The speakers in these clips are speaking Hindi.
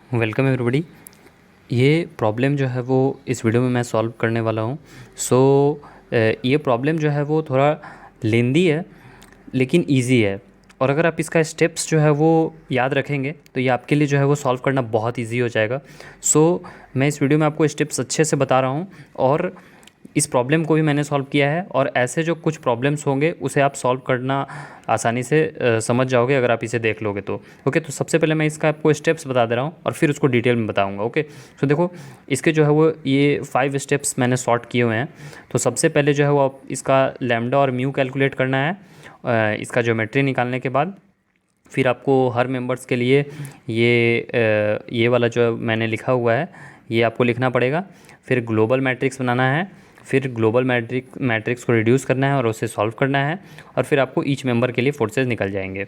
Welcome everybody. ये प्रॉब्लम जो है वो इस वीडियो में मैं सॉल्व करने वाला हूँ। ये प्रॉब्लम जो है वो थोड़ा लेंदी है लेकिन इजी है, और अगर आप इसका स्टेप्स जो है वो याद रखेंगे तो ये आपके लिए जो है वो सॉल्व करना बहुत इजी हो जाएगा। मैं इस वीडियो में आपको स्टेप्स अच्छे से बता रहा हूँ, और इस प्रॉब्लम को भी मैंने सॉल्व किया है, और ऐसे जो कुछ प्रॉब्लम्स होंगे उसे आप सॉल्व करना आसानी से समझ जाओगे अगर आप इसे देख लोगे तो। ओके, तो सबसे पहले मैं इसका आपको स्टेप्स बता दे रहा हूँ और फिर उसको डिटेल में बताऊँगा। ओके, तो देखो, इसके जो है वो ये 5 स्टेप्स मैंने सॉर्ट किए हुए हैं। तो सबसे पहले जो है वो आप इसका लैम्डा और म्यू कैलकुलेट करना है। इसका ज्योमेट्री निकालने के बाद फिर आपको हर मेंबर्स के लिए ये वाला जो मैंने लिखा हुआ है ये आपको लिखना पड़ेगा। फिर ग्लोबल मैट्रिक्स बनाना है, फिर ग्लोबल मैट्रिक्स को रिड्यूस करना है और उसे सॉल्व करना है, और फिर आपको ईच मेंबर के लिए फोर्सेस निकल जाएंगे।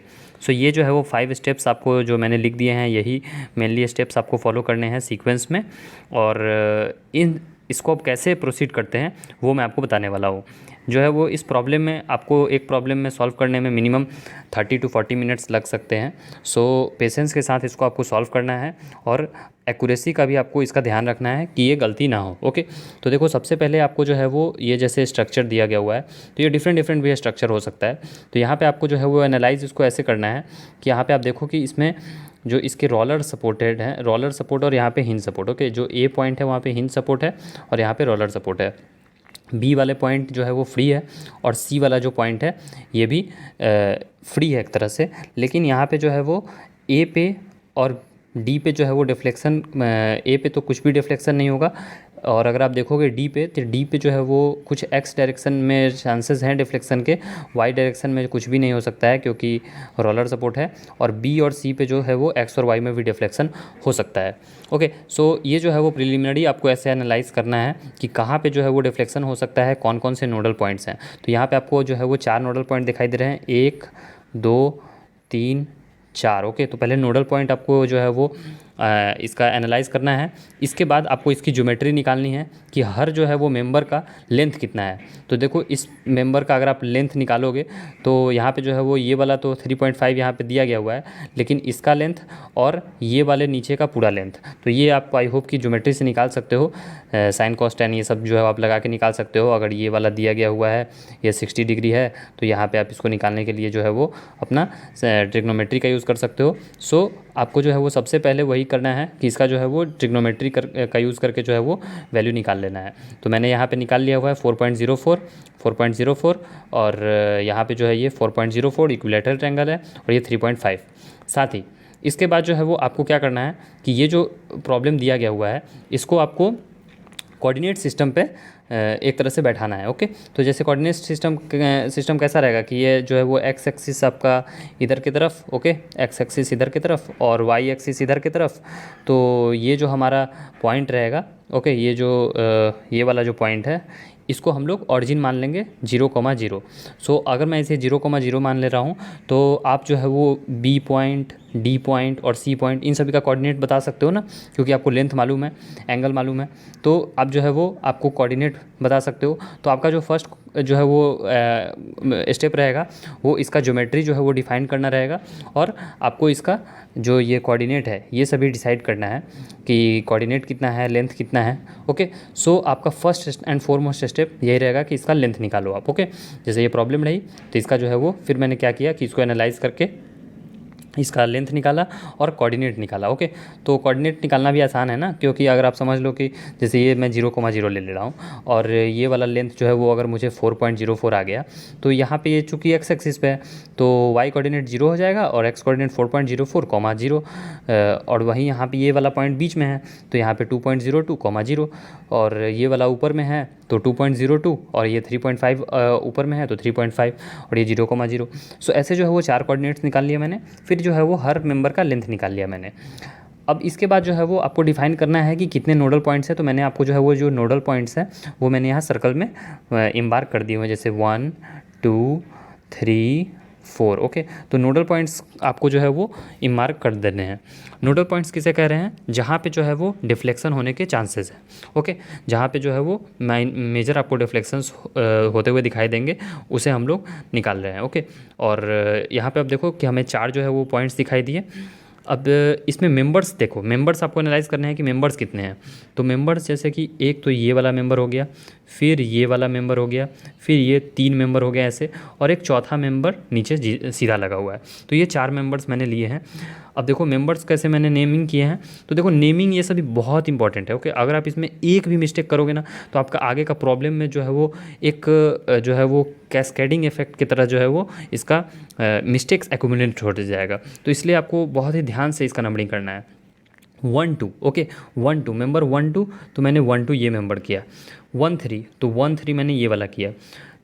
ये जो है वो 5 स्टेप्स आपको जो मैंने लिख दिए हैं, यही मेनली स्टेप्स आपको फॉलो करने हैं सीक्वेंस में। और इसको आप कैसे प्रोसीड करते हैं वो मैं आपको बताने वाला हूँ। जो है वो इस प्रॉब्लम में आपको एक प्रॉब्लम में सॉल्व करने में मिनिमम 30 to 40 मिनट्स लग सकते हैं। पेशेंस के साथ इसको आपको सॉल्व करना है, और एक्यूरेसी का भी आपको इसका ध्यान रखना है कि ये गलती ना हो। ओके, तो देखो, सबसे पहले आपको जो है वो ये जैसे स्ट्रक्चर दिया गया हुआ है, तो ये डिफरेंट भी स्ट्रक्चर हो सकता है। तो यहाँ पे आपको जो है वो एनालाइज इसको ऐसे करना है कि यहाँ पे आप देखो कि इसमें जो इसके रोलर सपोर्टेड हैं, रोलर सपोर्ट और यहाँ पे हिंज सपोर्ट। ओके, जो ए पॉइंट है वहाँ पे हिंज सपोर्ट है और यहाँ पे रोलर सपोर्ट है। बी वाले पॉइंट जो है वो फ्री है, और सी वाला जो पॉइंट है ये भी फ्री है एक तरह से। लेकिन यहाँ पे जो है वो ए पे और डी पे जो है वो डिफ्लेक्शन, ए पे तो कुछ भी डिफ्लेक्शन नहीं होगा, और अगर आप देखोगे डी पे, तो डी पे जो है वो कुछ एक्स डायरेक्शन में चांसेस हैं डिफ्लेक्शन के, वाई डायरेक्शन में कुछ भी नहीं हो सकता है क्योंकि रोलर सपोर्ट है। और बी और सी पे जो है वो एक्स और वाई में भी डिफ्लेक्शन हो सकता है। ओके, ये जो है वो प्रिलिमिनरी आपको ऐसे एनालाइज करना है कि कहाँ पे जो है वो डिफ्लेक्शन हो सकता है, कौन कौन से नोडल पॉइंट्स हैं। तो यहाँ पे आपको जो है वो 4 नोडल पॉइंट दिखाई दे रहे हैं, 1 2 3 4। ओके, तो पहले नोडल पॉइंट आपको जो है वो इसका एनालाइज करना है। इसके बाद आपको इसकी ज्योमेट्री निकालनी है कि हर जो है वो मेंबर का लेंथ कितना है। तो देखो, इस मेंबर का अगर आप लेंथ निकालोगे तो यहाँ पे जो है वो ये वाला तो 3.5 यहाँ पे दिया गया हुआ है, लेकिन इसका लेंथ और ये वाले नीचे का पूरा लेंथ, तो ये आप आई होप कि ज्योमेट्री से निकाल सकते हो। साइन कॉस टेन ये सब जो है आप लगा के निकाल सकते हो। अगर ये वाला दिया गया हुआ है, ये 60 डिग्री है, तो यहाँ पे आप इसको निकालने के लिए जो है वो अपना ट्रिग्नोमेट्री का यूज़ कर सकते हो। आपको जो है वो सबसे पहले वही करना है कि इसका जो है वो ट्रिग्नोमेट्री का यूज़ करके जो है वो वैल्यू निकाल लेना है। तो मैंने यहाँ पे निकाल लिया हुआ है 4.04, और यहाँ पे जो है ये 4.04 इक्विलेटरल ट्रायंगल है, और ये 3.5। साथ ही इसके बाद जो है वो आपको क्या करना है कि ये जो प्रॉब्लम दिया गया हुआ है इसको आपको कोऑर्डिनेट सिस्टम पे एक तरह से बैठाना है। ओके, तो जैसे कोऑर्डिनेट सिस्टम कैसा रहेगा कि ये जो है वो एक्स एक्सिस आपका इधर की तरफ, ओके, एक्स एक्सिस इधर की तरफ और वाई एक्सिस इधर की तरफ। तो ये जो हमारा पॉइंट रहेगा, ओके, ये वाला जो पॉइंट है इसको हम लोग ऑरिजिन मान लेंगे 0,0। अगर मैं इसे 0,0 मान ले रहा हूँ तो आप जो है वो बी पॉइंट, डी पॉइंट और सी पॉइंट इन सभी का कोऑर्डिनेट बता सकते हो ना, क्योंकि आपको लेंथ मालूम है, एंगल मालूम है, तो आप जो है वो आपको कोऑर्डिनेट बता सकते हो। तो आपका जो फर्स्ट जो है वो स्टेप रहेगा वो इसका ज्योमेट्री जो है वो डिफाइन करना रहेगा, और आपको इसका जो ये कोऑर्डिनेट है ये सभी डिसाइड करना है कि कोऑर्डिनेट कितना है, लेंथ कितना है। ओके, आपका फर्स्ट एंड फॉरमोस्ट स्टेप यही रहेगा कि इसका लेंथ निकालो आप। ओके, जैसे ये प्रॉब्लम रही तो इसका जो है वो फिर मैंने क्या किया कि इसको एनालाइज करके इसका लेंथ निकाला और कोऑर्डिनेट निकाला। ओके, तो कोऑर्डिनेट निकालना भी आसान है ना, क्योंकि अगर आप समझ लो कि जैसे ये मैं 0,0 ले रहा हूँ और ये वाला लेंथ जो है वो अगर मुझे 4.04 आ गया, तो यहाँ पे ये चूँकि एक्स एक्सिस पे है तो वाई कोऑर्डिनेट 0 हो जाएगा और एक्स कोऑर्डिनेट 4.04, 0, और वहीं यहाँ पे ये वाला पॉइंट बीच में है तो यहाँ पे 2.02, 0, और ये वाला ऊपर में है तो 2.02, और ये 3.5 ऊपर में है तो 3.5, और ये 0,0। ऐसे जो है वो 4 कोऑर्डिनेट्स निकाल लिए मैंने। फिर जो है वो हर मेंबर का लेंथ निकाल लिया मैंने। अब इसके बाद जो है वो आपको डिफाइन करना है कि कितने नोडल पॉइंट्स हैं। तो मैंने आपको जो है वो जो नोडल पॉइंट्स हैं वो मैंने यहाँ सर्कल में इम्बार्क कर दिए हुए, जैसे 1 2 3 4। ओके, तो नोडल पॉइंट्स आपको जो है वो इमार्क कर देने हैं। नोडल पॉइंट्स किसे कह रहे हैं? जहाँ पे जो है वो डिफ्लेक्शन होने के चांसेस हैं। ओके, जहाँ पे जो है वो मेजर आपको डिफ्लेक्शंस होते हुए दिखाई देंगे उसे हम लोग निकाल रहे हैं। ओके, और यहाँ पे आप देखो कि हमें 4 जो है वो पॉइंट्स दिखाई दिए, अब इसमें मेंबर्स देखो, मेंबर्स आपको एनालाइज करने हैं कि मेंबर्स कितने हैं। तो मेंबर्स जैसे कि एक तो ये वाला मेंबर हो गया, फिर ये वाला मेंबर हो गया, फिर ये 3 मेंबर हो गया ऐसे, और एक चौथा मेंबर नीचे सीधा लगा हुआ है। तो ये 4 मेंबर्स मैंने लिए हैं। अब देखो मेंबर्स कैसे मैंने नेमिंग किए हैं, तो देखो नेमिंग ये सभी बहुत इंपॉर्टेंट है। ओके, अगर आप इसमें एक भी मिस्टेक करोगे ना तो आपका आगे का प्रॉब्लम में जो है वो एक जो है वो कैस्केडिंग इफेक्ट की तरह जो है वो इसका मिस्टेक्स एक्यूमुलेट होते जाएगा। तो इसलिए आपको बहुत ही ध्यान से इसका नंबरिंग करना है। 1 2, ओके 1 2 मेंबर 1 2, तो मैंने 1 2 ये मेंबर किया। 1 3, तो 1 3 मैंने ये वाला किया।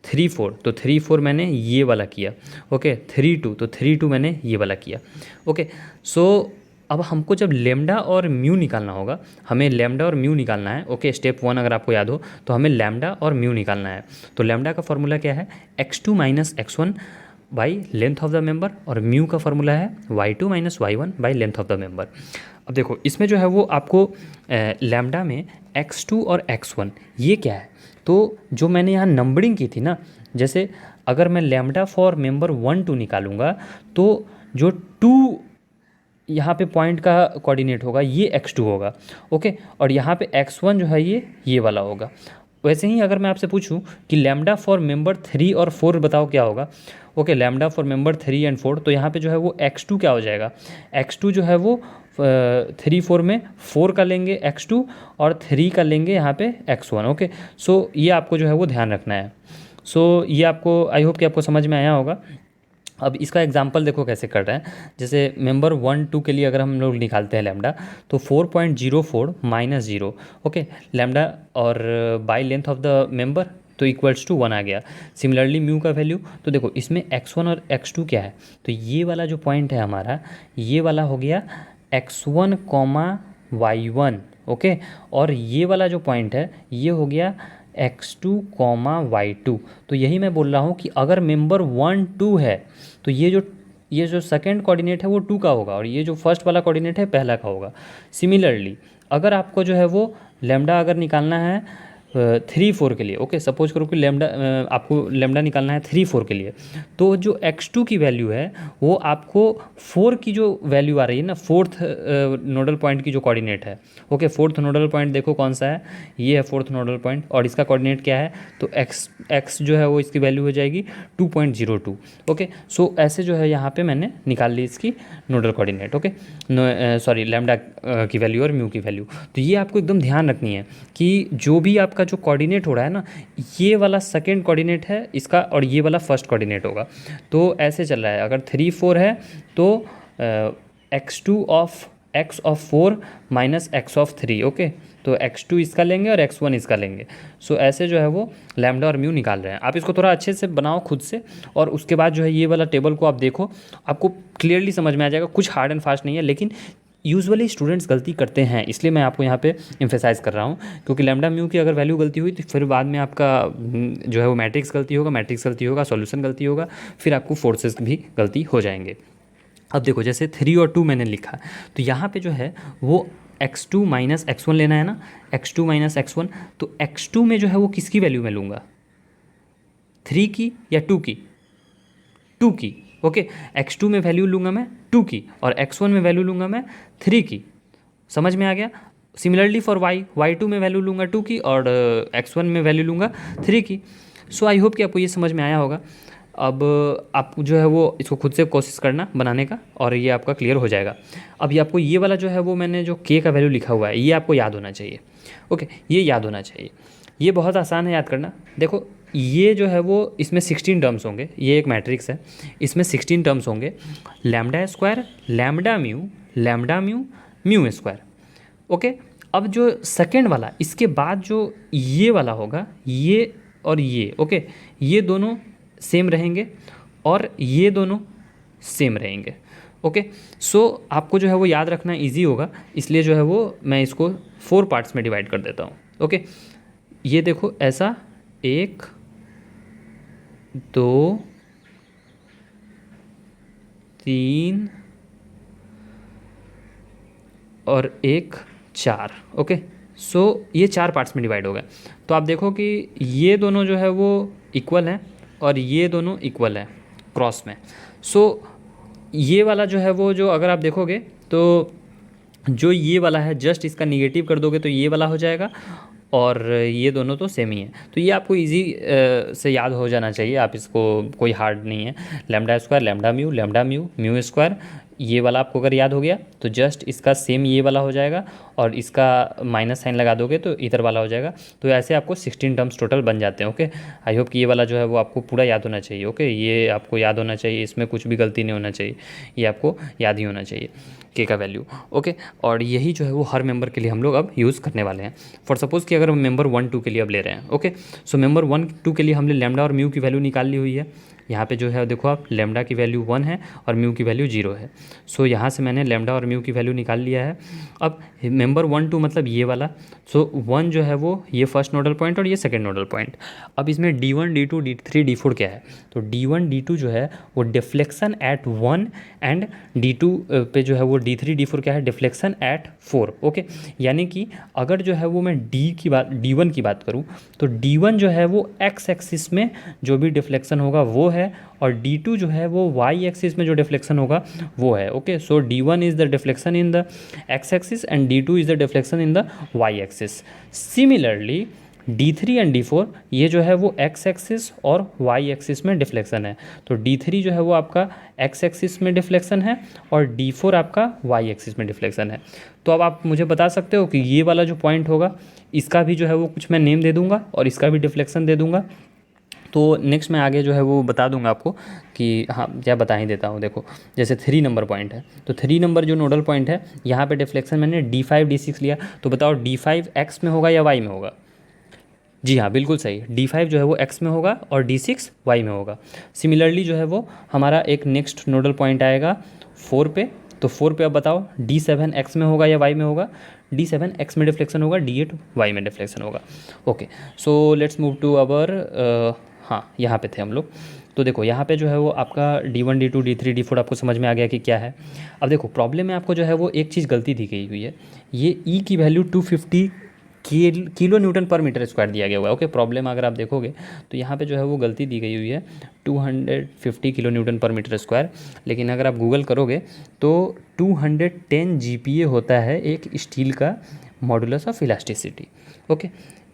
3 4, तो 3 4 मैंने ये वाला किया। ओके 3 2, तो 3 2 मैंने ये वाला किया। ओके सो अब हमको जब लेमडा और म्यू निकालना होगा, हमें लेमडा और म्यू निकालना है। ओके स्टेप 1 अगर आपको याद हो तो हमें लेमडा और म्यू निकालना है। तो लेमडा का फॉर्मूला क्या है, x2 minus x1 by length of the member, और म्यू का फॉर्मूला है y2 minus y1 by length of the member. अब देखो इसमें जो है वो आपको लैम्डा में x2 और x1 ये क्या है, तो जो मैंने यहाँ नंबरिंग की थी ना, जैसे अगर मैं लैम्डा फॉर मेंबर 1 2 निकालूंगा तो जो 2 यहाँ पे पॉइंट का कोऑर्डिनेट होगा ये x2 होगा। ओके, और यहाँ पे x1 जो है ये वाला होगा। वैसे ही अगर मैं आपसे पूछूं कि लैम्डा फॉर मेंबर 3 और 4 बताओ क्या होगा। Okay lambda for member 3 and 4, तो यहाँ पे जो है वो x2 क्या हो जाएगा, x2 जो है वो 3 4 में 4 का लेंगे x2 और 3 का लेंगे यहाँ पे x1। ओके सो ये आपको जो है वो ध्यान रखना है। सो ये आपको आई होप कि आपको समझ में आया होगा। अब इसका एग्जांपल देखो कैसे कर रहे हैं। जैसे मेंबर 1 2 के लिए अगर हम लोग निकालते हैं लैम्डा, तो 4.04 माइनस 0, ओके लैम्डा और by length of the member तो इक्वल्स टू 1 आ गया। सिमिलरली म्यू का वैल्यू, तो देखो इसमें x1 और x2 क्या है, तो ये वाला जो पॉइंट है हमारा ये वाला हो गया x1 y1। ओके, और ये वाला जो पॉइंट है ये हो गया x2 y2। तो यही मैं बोल रहा हूँ कि अगर मेंबर 1 2 है तो ये जो सेकंड कोऑर्डिनेट है वो 2 का होगा, और ये जो फर्स्ट वाला कोऑर्डिनेट है पहला का होगा। सिमिलरली अगर आपको जो है वो लेमडा अगर निकालना है 3 4 के लिए, ओके सपोज करो कि लेमडा आपको लेमडा निकालना है 3 4 के लिए, तो जो x2 की वैल्यू है वो आपको 4 की जो वैल्यू आ रही है ना, फोर्थ नोडल पॉइंट की जो कोऑर्डिनेट है। ओके फोर्थ नोडल पॉइंट देखो कौन सा है, ये है फोर्थ नोडल पॉइंट, और इसका कोऑर्डिनेट क्या है, तो x जो है वो इसकी वैल्यू हो जाएगी 2.02। ओके सो ऐसे जो है यहाँ पे मैंने निकाल ली इसकी nodal coordinate. Okay sorry lambda की वैल्यू और म्यू की वैल्यू। तो ये आपको एकदम ध्यान रखनी है कि जो भी आपका जो कोऑर्डिनेट हो रहा है ना, ये वाला सेकंड कोऑर्डिनेट है इसका और ये वाला फर्स्ट कोऑर्डिनेट होगा। तो ऐसे चल रहा है, अगर 3 4 है तो x2 of x of 4 minus x of 3। Okay तो x2 इसका लेंगे और x1 इसका लेंगे। सो ऐसे जो है वो लैम्डा और म्यू निकाल रहे हैं। आप इसको थोड़ा अच्छे से बनाओ खुद से, और उसके बाद जो है ये वाला टेबल को आप देखो, आपको क्लियरली समझ में आ जाएगा। कुछ हार्ड एंड फास्ट नहीं है, लेकिन यूजुअली स्टूडेंट्स गलती करते हैं, इसलिए मैं आपको यहाँ पे एम्फेसाइज कर रहा हूँ, क्योंकि लैम्डा म्यू की अगर वैल्यू गलती हुई तो फिर बाद में आपका जो है वो मैट्रिक्स गलती होगा, सॉल्यूशन गलती होगा, फिर आपको फोर्सेस भी गलती हो जाएंगे। अब देखो जैसे 3 और 2 मैंने लिखा, तो यहाँ पे जो है वो x2 माइनस x1 लेना है ना, x2 माइनस x1, तो x2 में जो है वो किसकी वैल्यू मैं लूँगा, 3 की या 2 की, 2 की। ओके x2 में वैल्यू लूँगा मैं 2 की, और x1 में वैल्यू लूँगा मैं 3 की। समझ में आ गया। सिमिलरली फॉर y2 में वैल्यू लूँगा 2 की, और x1 में वैल्यू लूँगा 3 की। सो आई होप कि आपको ये समझ में आया होगा। अब आप जो है वो इसको खुद से कोशिश करना बनाने का, और ये आपका क्लियर हो जाएगा। अभी आपको ये वाला जो है वो मैंने जो k का वैल्यू लिखा हुआ है ये आपको याद होना चाहिए। ओके ये याद होना चाहिए, ये बहुत आसान है याद करना। देखो ये जो है वो इसमें 16 टर्म्स होंगे, ये एक मैट्रिक्स है, इसमें 16 टर्म्स होंगे, lambda square lambda mu mu square. Okay अब जो सेकेंड वाला इसके बाद जो ये वाला होगा, ये और ये, ओके ये दोनों सेम रहेंगे और ये दोनों सेम रहेंगे। ओके सो आपको जो है वो याद रखना इजी होगा, इसलिए जो है वो मैं इसको 4 पार्ट्स में डिवाइड कर देता हूँ। ओके ये देखो ऐसा 1 2 3 और 1 4। ओके सो ये 4 पार्ट्स में डिवाइड हो गए। तो आप देखो कि ये दोनों जो है वो इक्वल हैं और ये दोनों इक्वल है क्रॉस में। सो ये वाला जो है वो जो अगर आप देखोगे तो जो ये वाला है जस्ट इसका निगेटिव कर दोगे तो ये वाला हो जाएगा, और ये दोनों तो सेम ही है। तो ये आपको इजी से याद हो जाना चाहिए, आप इसको, कोई हार्ड नहीं है। Lambda square lambda mu mu square, ये वाला आपको अगर याद हो गया तो जस्ट इसका सेम ये वाला हो जाएगा, और इसका माइनस साइन लगा दोगे तो इधर वाला हो जाएगा। तो ऐसे आपको 16 टर्म्स टोटल बन जाते हैं। ओके, आई होप कि ये वाला जो है वो आपको पूरा याद होना चाहिए। ओके, ये आपको याद होना चाहिए, इसमें कुछ भी गलती नहीं होना चाहिए, ये आपको याद ही होना चाहिए के का वैल्यू। ओके, और यही जो है वो हर मेंबर के लिए हम लोग अब यूज़ करने वाले हैं। फॉर सपोज़ कि अगर हम मेंबर 1 2 के लिए अब ले रहे हैं। ओके, सो मेंबर 1 2 के लिए हमने लैम्डा और म्यू की वैल्यू निकाल ली हुई है। यहाँ पे जो है देखो आप, लैम्डा की वैल्यू 1 है और म्यू की वैल्यू 0 है। सो यहाँ से मैंने लैम्डा और म्यू की वैल्यू निकाल लिया है। अब मेंबर 1 2 मतलब ये वाला, सो 1 जो है वो ये फर्स्ट नोडल पॉइंट और ये सेकंड नोडल पॉइंट। अब इसमें D1 D2 D3 D4 क्या है, तो D1 D2 जो है वो डिफ्लेक्शन एट 1, एंड D2 पे जो है वो D3 D4 क्या है, डिफ्लेक्शन एट 4। ओके, यानी कि अगर जो है वो मैं D1 की बात करूँ तो D1 जो है वो x एक्सिस में जो भी डिफ्लेक्शन होगा वो है, और D2 जो है वो y एक्सिस में जो डिफ्लेक्शन होगा वो है। Okay, so D1 is the deflection in the x axis and D2 is the deflection in the y axis. Similarly D3 and D4 ये जो है वो x एक्सिस और y एक्सिस में डिफ्लेक्शन है। तो D3 जो है वो आपका x एक्सिस में डिफ्लेक्शन है और D4 आपका y एक्सिस में डिफ्लेक्शन है। तो अब आप मुझे बता सकते हो कि ये वाला जो पॉइंट होगा इसका भी जो है वो कुछ मैं नेम दे दूंगा और इसका भी डिफ्लेक्शन दे दूंगा। तो नेक्स्ट मैं आगे जो है वो बता दूंगा आपको कि हाँ, क्या बता ही देता हूँ। देखो, जैसे 3 नंबर पॉइंट है, तो 3 नंबर जो नोडल पॉइंट है यहाँ पे डिफ्लेक्शन मैंने D5 D6 लिया। तो बताओ D5 x में होगा या y में होगा? जी हाँ, बिल्कुल सही, D5 जो है वो x में होगा और D6 y में होगा। सिमिलरली जो है वो हमारा एक नेक्स्ट नोडल पॉइंट आएगा 4 पे। तो 4 पे अब बताओ D7 x में होगा या y में होगा? D7 x में डिफ्लेक्शन होगा, D8 y में डिफ्लेक्शन होगा। Okay, so let's move to our, हाँ यहाँ पे थे हम लोग। तो देखो यहाँ पे जो है वो आपका D1 D2 D3 D4 आपको समझ में आ गया कि क्या है। अब देखो प्रॉब्लम में आपको जो है वो एक चीज़ गलती दी गई हुई है, ये E की value 250 kilo newton per metre square दिया गया हुआ है। ओके, प्रॉब्लम अगर आप देखोगे तो यहाँ पे जो है वो गलती दी गई हुई है 250 kilo newton per metre square, लेकिन अगर आप गूगल करोगे तो 210 GPa होता है एक स्टील का मॉडुलस ऑफ इलास्टिसिटी। ओके,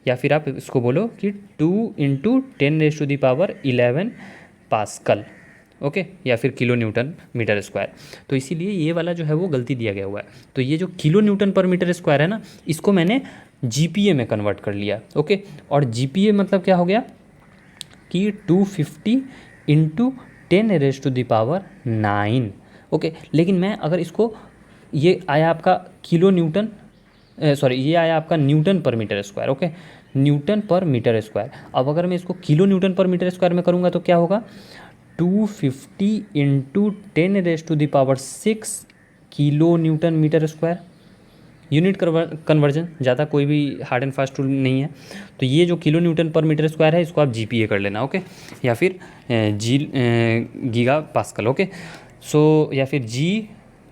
या फिर आप इसको बोलो कि 2 × 10⁻11 पास्कल। ओके, या फिर किलो न्यूटन मीटर स्क्वायर। तो इसीलिए ये वाला जो है वो गलती दिया गया हुआ है। तो ये जो kilo newton per metre square है ना, इसको मैंने GPa में कन्वर्ट कर लिया। ओके, और GPa मतलब क्या हो गया कि 250 × 10⁻9। ओके, लेकिन मैं अगर इसको, ये आया आपका किलो न्यूटन, सॉरी ये आया आपका newton per metre square. Okay, newton per metre square. अब अगर मैं इसको kilo newton per metre square में करूँगा तो क्या होगा, 250 × 10⁻6 kilo newton metre square. Unit conversion, ज़्यादा कोई भी हार्ड एंड फास्ट रूल नहीं है। तो ये जो kilo newton per metre square है इसको आप GPa कर लेना। ओके, या फिर गीगा पास्कल। ओके, सो या फिर G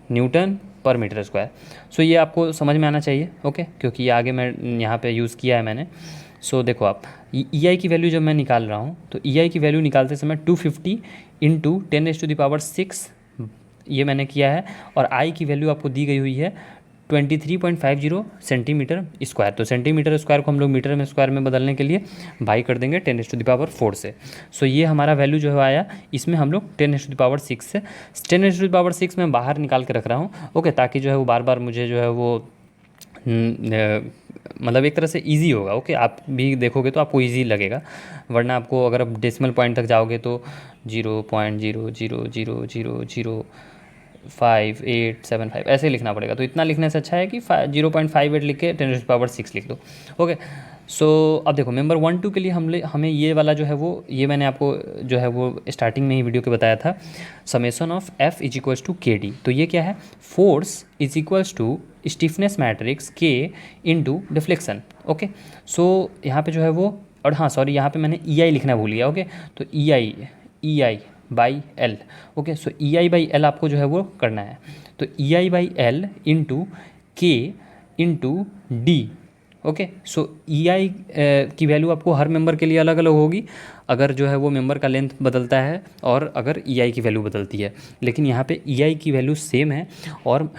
Newton per metre square. सो ये आपको समझ में आना चाहिए। ओके, क्योंकि ये आगे मैं यहाँ पे यूज़ किया है मैंने। सो देखो आप, EI की वैल्यू जब मैं निकाल रहा हूँ तो EI की वैल्यू निकालते समय 250 × 10⁻6 ये मैंने किया है, और I की वैल्यू आपको दी गई हुई है 23.50 सेंटीमीटर स्क्वायर। तो सेंटीमीटर स्क्वायर को हम लोग मीटर में स्क्वायर में बदलने के लिए बाई कर देंगे 10⁻4 से। सो ये हमारा वैल्यू जो है आया, इसमें हम लोग 10⁻6 से 10⁻6 में बाहर निकाल के रख रहा हूँ। ओके, ताकि जो है वो बार बार मुझे जो है वो मतलब एक तरह से इजी होगा। ओके, आप भी देखोगे तो आपको इजी लगेगा, वरना आपको अगर आप डेसिमल पॉइंट तक जाओगे तो 0.00005 ऐसे लिखना पड़ेगा। तो इतना लिखने से अच्छा है कि 0.58 लिख के 10⁻6 लिख दो। ओके, सो अब देखो मेंबर 1 2 के लिए हमें ये वाला जो है वो, ये मैंने आपको जो है वो स्टार्टिंग में ही वीडियो के बताया था, समेसन ऑफ F = KD। तो ये क्या है, force = stiffness matrix K × deflection. Okay, so यहाँ पे जो है वो, और हाँ सॉरी यहाँ पे मैंने EI लिखना भूल गया। ओके, तो EI/L। ओके, सो EI/L आपको जो है वो करना है। तो EI/L × K × D। ओके, सो EI की वैल्यू आपको हर मेंबर के लिए अलग अलग होगी, अगर जो है वो मेंबर का लेंथ बदलता है और अगर EI की वैल्यू बदलती है। लेकिन यहाँ पे EI की वैल्यू सेम है, और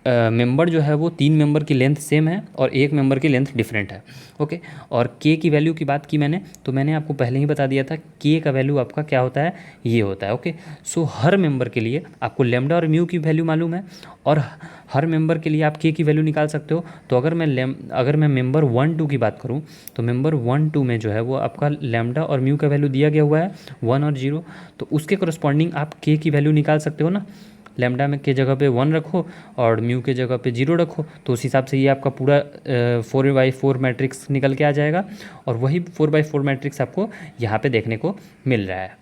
मेंबर जो है वो 3 मेंबर की लेंथ सेम है और एक मेंबर की लेंथ डिफरेंट है। ओके, और के की वैल्यू की बात की मैंने, तो मैंने आपको पहले ही बता दिया था के का वैल्यू आपका क्या होता है, ये होता है। ओके, सो हर मेंबर के लिए आपको लैम्डा और म्यू की वैल्यू मालूम है और हर मेंबर के लिए आप के की वैल्यू निकाल सकते हो। तो अगर मैं मेंबर 1 2 की बात करूँ तो मेंबर 1 2 में जो है वो आपका लैम्डा और म्यू का वैल्यू दिया गया हुआ है 1 और 0, तो उसके करस्पॉन्डिंग आप के की वैल्यू निकाल सकते हो ना। लैम्डा में के जगह पे 1 रखो और म्यू के जगह पे 0 रखो, तो उस हिसाब से ये आपका पूरा 4/4 मैट्रिक्स निकल के आ जाएगा और वही 4/4 मैट्रिक्स आपको यहाँ पे देखने को मिल रहा है।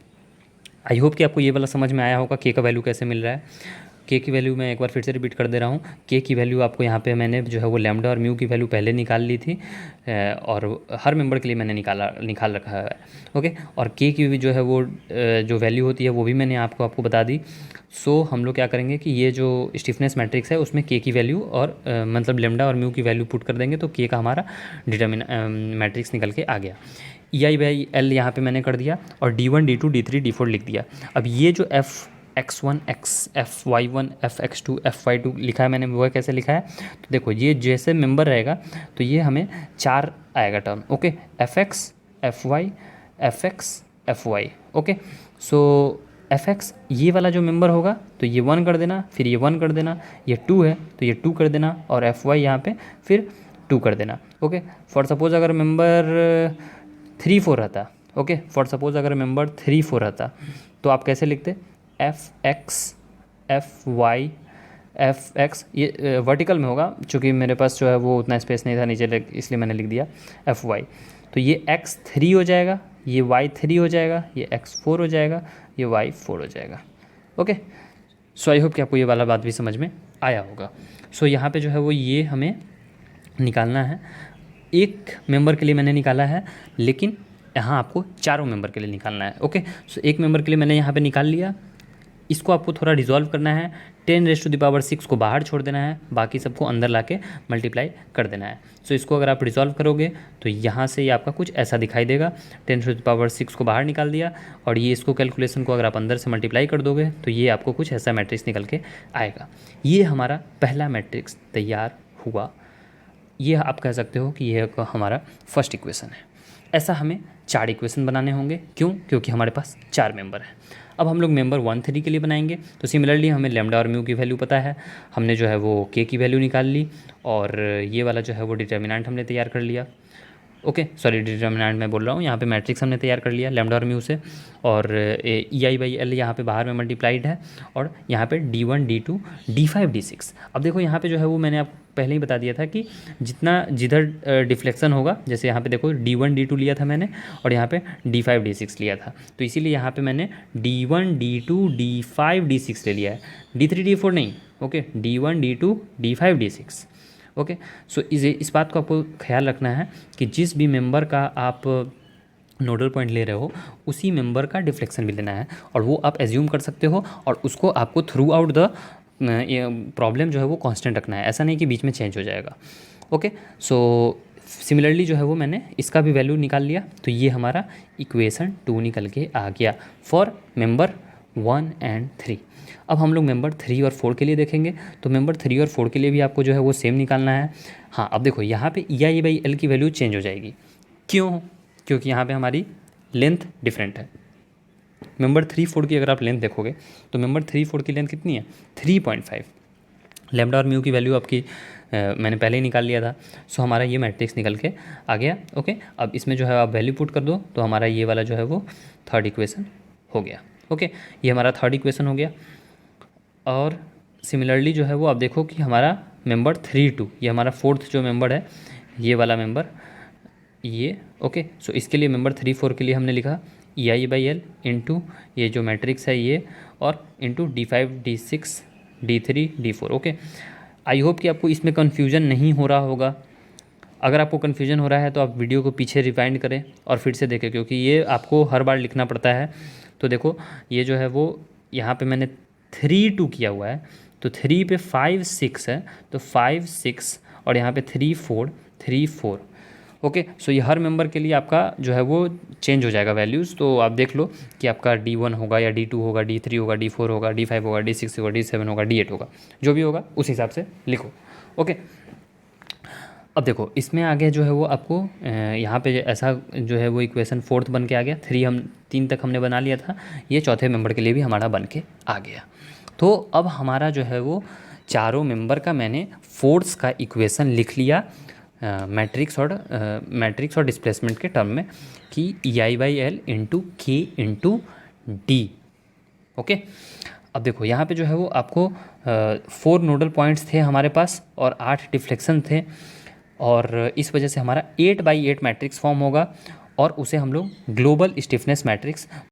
आई होप कि आपको ये वाला समझ में आया होगा के का वैल्यू कैसे मिल रहा है। के की वैल्यू मैं एक बार फिर से रिपीट कर दे रहा हूँ। के की वैल्यू आपको यहाँ पे मैंने जो है वो लैम्डा और म्यू की वैल्यू पहले निकाल ली थी और हर मेंबर के लिए मैंने निकाल रखा है। ओके, और के की भी जो है वो जो वैल्यू होती है वो भी मैंने आपको बता दी। सो हम लोग क्या करेंगे कि ये जो स्टिफनेस मैट्रिक्स है उसमें के की वैल्यू और मतलब लैम्डा और म्यू की वैल्यू पुट कर देंगे तो के का हमारा मैट्रिक्स निकल के आ गया। EI/L यहाँ पे मैंने कर दिया और D1 D2 D3 D4 लिख दिया। अब ये जो Fx1 Fy1 Fx2 Fy2 लिखा है मैंने, वो कैसे लिखा है, तो देखो ये जैसे मेंबर रहेगा तो ये हमें 4 आएगा term. Okay, Fx Fy Fx Fy। Okay, so Fx ये वाला जो मेंबर होगा तो ये 1 कर देना, फिर ये 1 कर देना, ये 2 है तो ये 2 कर देना और Fy यहाँ पे फिर 2 कर देना। ओके, फॉर सपोज अगर मेंबर 3 4 रहता, ओके, फॉर सपोज अगर मेंबर 3 4 रहता तो आप कैसे लिखते, Fx Fy Fx, ये वर्टिकल में होगा चूँकि मेरे पास जो है वो उतना स्पेस नहीं था नीचे, इसलिए मैंने लिख दिया Fy। तो ये x3 हो जाएगा, ये y3 हो जाएगा, ये x4 हो जाएगा, ये y4 हो जाएगा। ओके, सो आई होप कि आपको ये वाला बात भी समझ में आया होगा। सो यहाँ पे जो है वो ये हमें निकालना है, एक मेंबर के लिए मैंने निकाला है लेकिन यहाँ आपको चारों मेंबर के लिए निकालना है। ओके, सो एक मेंबर के लिए मैंने यहाँ पे निकाल लिया, इसको आपको थोड़ा रिजॉल्व करना है, 10⁻6 को बाहर छोड़ देना है, बाकी सबको अंदर लाके मल्टीप्लाई कर देना है। सो इसको अगर आप रिजॉल्व करोगे तो यहाँ से ये आपका कुछ ऐसा दिखाई देगा, 10⁻6 को बाहर निकाल दिया और ये इसको कैलकुलेशन को अगर आप अंदर से मल्टीप्लाई कर दोगे तो ये आपको कुछ ऐसा मैट्रिक्स निकल के आएगा। ये हमारा पहला मैट्रिक्स तैयार हुआ। ये आप कह सकते हो कि यह हमारा फर्स्ट इक्वेशन है। ऐसा हमें 4 इक्वेशन बनाने होंगे, क्यों, क्योंकि हमारे पास 4 मेंबर हैं। अब हम लोग मेंबर 1 3 के लिए बनाएंगे तो सिमिलरली हमें लैम्डा और म्यू की वैल्यू पता है, हमने जो है वो के की वैल्यू निकाल ली और ये वाला जो है वो डिटर्मिनेंट हमने तैयार कर लिया। ओके, सॉरी डिटर्मिनेंट मैं बोल रहा हूँ, यहाँ पे मैट्रिक्स हमने तैयार कर लिया लैम्डा और म्यू से और EI/L यहाँ पे बाहर में मल्टीप्लाइड है और यहाँ पे D1 D2 D5 D6। अब देखो यहाँ पे जो है वो मैंने आपको पहले ही बता दिया था कि जिधर डिफ्लेक्शन होगा, जैसे यहाँ पे देखो D1 D2 लिया था मैंने और यहाँ पे D5 D6 लिया था, तो इसीलिए यहाँ पे मैंने D1 D2 D5 D6 ले लिया है, D3 D4 नहीं। Okay, D1 D2 D5 D6। Okay, सो इस बात को आपको ख्याल रखना है कि जिस भी मेंबर का आप नोडल पॉइंट ले रहे हो उसी मेंबर का डिफ्लेक्शन भी लेना है और वो आप एज्यूम कर सकते हो और उसको आपको थ्रू आउट द प्रॉब्लम जो है वो कांस्टेंट रखना है, ऐसा नहीं कि बीच में चेंज हो जाएगा। ओके, सो सिमिलरली जो है वो मैंने इसका भी वैल्यू निकाल लिया, तो ये हमारा इक्वेशन 2 निकल के आ गया फॉर मेंबर 1 and 3। अब हम लोग मेंबर 3 और 4 के लिए देखेंगे, तो मेंबर 3 और 4 के लिए भी आपको जो है वो सेम निकालना है। हाँ, अब देखो यहाँ पे EI/L की वैल्यू चेंज हो जाएगी, क्यों, क्योंकि यहाँ पे हमारी लेंथ डिफरेंट है। मेंबर 3 4 की अगर आप लेंथ देखोगे तो मेंबर 3 4 की लेंथ कितनी है, 3.5। लैम्डा और म्यू की वैल्यू आपकी मैंने पहले ही निकाल लिया था, सो हमारा ये मैट्रिक्स निकल के आ गया। ओके, अब इसमें जो है आप वैल्यू पुट कर दो तो हमारा ये वाला जो है वो थर्ड इक्वेशन हो गया। ओके, ये हमारा थर्ड इक्वेशन हो गया और सिमिलरली जो है वो आप देखो कि हमारा मेंबर 3 2, ये हमारा फोर्थ जो मेंबर है, ये वाला मेंबर ये। ओके, सो इसके लिए मेंबर 3 4 के लिए हमने लिखा EI/L इंटू ये जो मैट्रिक्स है ये और into D5 D6 D3 D4। Okay, I hope कि आपको इसमें कन्फ्यूजन नहीं हो रहा होगा। अगर आपको कन्फ्यूजन हो रहा है तो आप वीडियो को पीछे रिवाइंड करें और फिर से देखें, क्योंकि ये आपको हर बार लिखना पड़ता है। तो देखो ये जो है वो यहाँ पे मैंने 3 2 किया हुआ है, तो 3 पे 5 6 है, तो 5 6 और यहाँ पे 3 4 3 4। ओके, सो ये हर मेंबर के लिए आपका जो है वो चेंज हो जाएगा वैल्यूज़। तो आप देख लो कि आपका D1 होगा या D2 होगा, D3 होगा, D4 होगा, D5 होगा, D6 होगा, D7 होगा, D8 होगा, जो भी होगा उस हिसाब से लिखो। ओके, अब देखो इसमें आगे जो है वो आपको यहाँ पे ऐसा जो है वो इक्वेशन फोर्थ बन के आ गया। 3 तक हमने बना लिया था, ये चौथे मेंबर के लिए भी हमारा बन के आ गया। तो अब हमारा जो है वो चारों मेंबर का मैंने फोर्स का इक्वेशन लिख लिया मैट्रिक्स और डिस्प्लेसमेंट के टर्म में कि EI/L इंटू के इंटू डी। ओके, अब देखो यहाँ पे जो है वो आपको 4 नोडल पॉइंट्स थे हमारे पास और 8 डिफ्लेक्शन थे, और इस वजह से हमारा 8/8 मैट्रिक्स फॉर्म होगा और उसे हम लोग ग्लोबल स्टिफनेस मैट्रिक्स